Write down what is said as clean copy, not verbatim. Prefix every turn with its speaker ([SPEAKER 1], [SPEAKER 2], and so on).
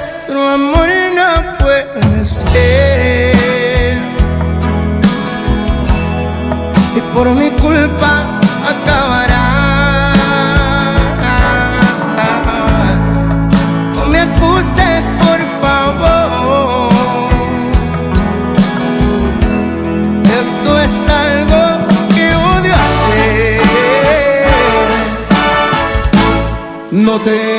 [SPEAKER 1] nuestro amor no puede ser, y por mi culpa acabará. No me acuses, por favor, esto es algo que odio hacer. No te